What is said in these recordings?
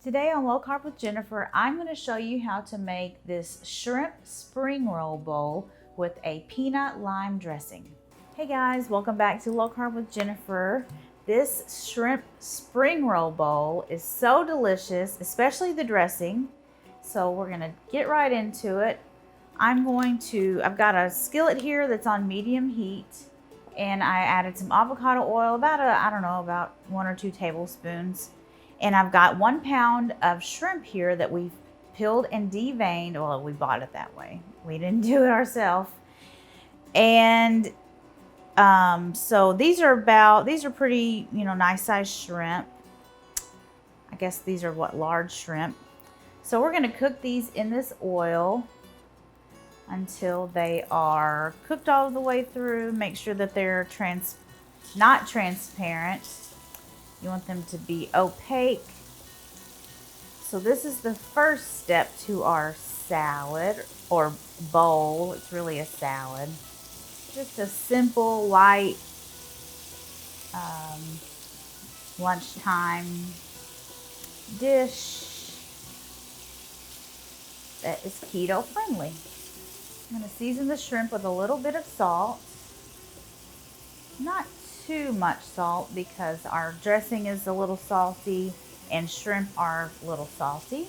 Today on Low Carb with Jennifer, I'm going to show you how to make this shrimp spring roll bowl with a peanut lime dressing. Hey guys, welcome back to Low Carb with Jennifer. This shrimp spring roll bowl is so delicious, especially the dressing. So we're going to get right into it. I've got a skillet here that's on medium heat, and I added some avocado oil, about 1 or 2 tablespoons. And I've got 1 pound of shrimp here that we've peeled and deveined. Well, we bought it that way. We didn't do it ourselves. And so these are pretty, nice sized shrimp. I guess these are large shrimp. So we're gonna cook these in this oil until they are cooked all the way through. Make sure that they're not transparent. You want them to be opaque. So this is the first step to our salad or bowl. It's really a salad. Just a simple, light lunchtime dish that is keto friendly. I'm going to season the shrimp with a little bit of salt. Not too much salt because our dressing is a little salty and shrimp are a little salty.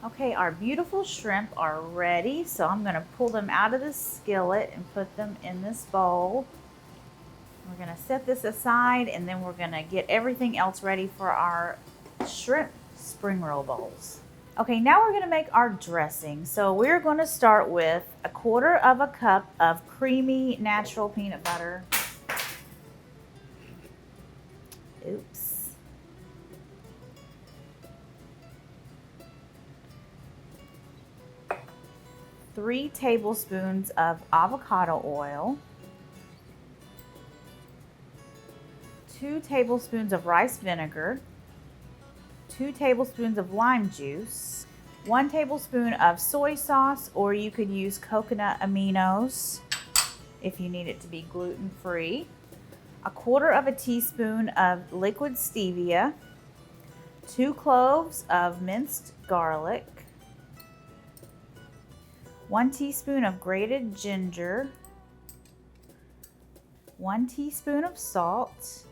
Okay, our beautiful shrimp are ready, so I'm going to pull them out of the skillet and put them in this bowl. We're going to set this aside, and then we're going to get everything else ready for our shrimp spring roll bowls. Okay, now we're going to make our dressing. So we're going to start with 1/4 cup of creamy natural peanut butter. Oops. 3 tablespoons of avocado oil. 2 tablespoons of rice vinegar. 2 tablespoons of lime juice. 1 tablespoon of soy sauce, or you could use coconut aminos if you need it to be gluten-free. 1/4 teaspoon of liquid stevia, 2 cloves of minced garlic, 1 teaspoon of grated ginger, 1 teaspoon of salt,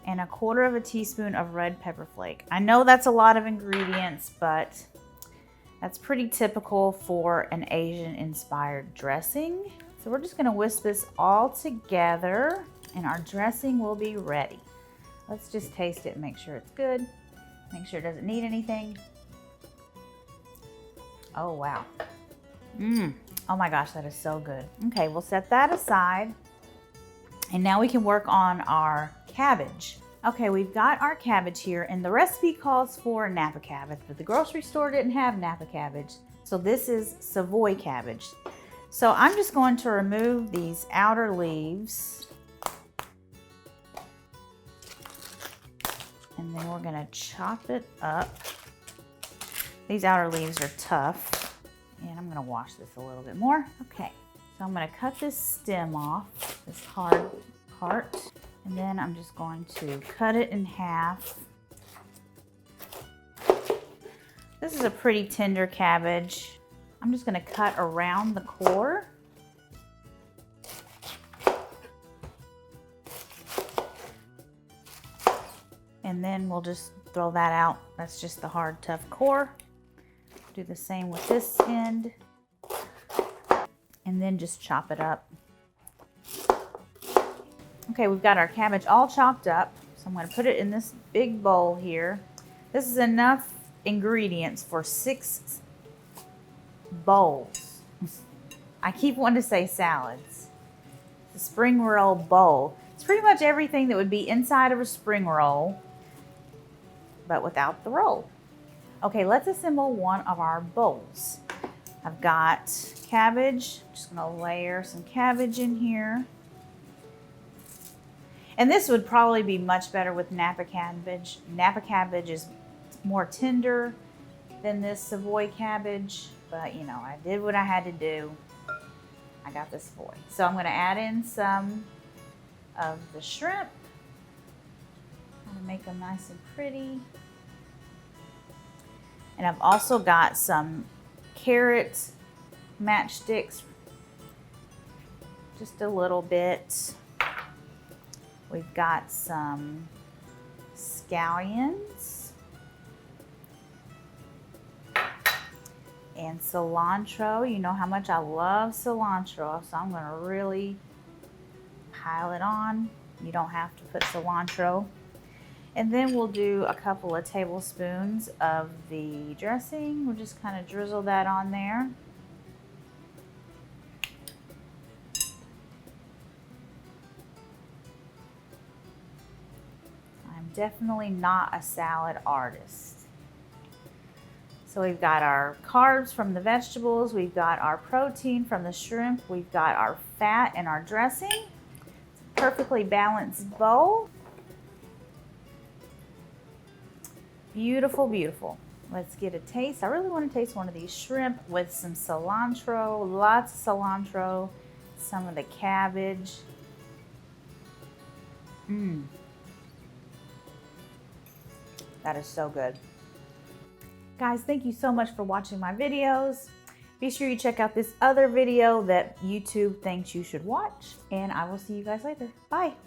and 1/4 teaspoon of red pepper flake. I know that's a lot of ingredients, but that's pretty typical for an Asian-inspired dressing. So we're just gonna whisk this all together, and our dressing will be ready. Let's just taste it and make sure it's good. Make sure it doesn't need anything. Oh, wow. Oh my gosh, that is so good. Okay, we'll set that aside. And now we can work on our cabbage. Okay, we've got our cabbage here, and the recipe calls for napa cabbage, but the grocery store didn't have napa cabbage. So this is Savoy cabbage. So I'm just going to remove these outer leaves. And then we're gonna chop it up. These outer leaves are tough. And I'm gonna wash this a little bit more. Okay, so I'm gonna cut this stem off, this hard part. And then I'm just going to cut it in half. This is a pretty tender cabbage. I'm just gonna cut around the core. And then we'll just throw that out. That's just the hard, tough core. Do the same with this end. And then just chop it up. Okay, we've got our cabbage all chopped up. So I'm gonna put it in this big bowl here. This is enough ingredients for 6 bowls. I keep wanting to say salads. The spring roll bowl. It's pretty much everything that would be inside of a spring roll, but without the roll. Okay, let's assemble one of our bowls. I've got cabbage. Just gonna layer some cabbage in here. And this would probably be much better with napa cabbage. Napa cabbage is more tender than this Savoy cabbage, but I did what I had to do. I got the Savoy. So I'm gonna add in some of the shrimp. I'm gonna make them nice and pretty. And I've also got some carrot matchsticks, just a little bit. We've got some scallions and cilantro. You know how much I love cilantro, so I'm gonna really pile it on. You don't have to put cilantro. And then we'll do a couple of tablespoons of the dressing. We'll just kind of drizzle that on there. I'm definitely not a salad artist. So we've got our carbs from the vegetables, we've got our protein from the shrimp, we've got our fat and our dressing. It's a perfectly balanced bowl. Beautiful, beautiful. Let's get a taste. I really want to taste one of these shrimp with some cilantro, lots of cilantro, some of the cabbage. That is so good. Guys, thank you so much for watching my videos. Be sure you check out this other video that YouTube thinks you should watch, and I will see you guys later. Bye.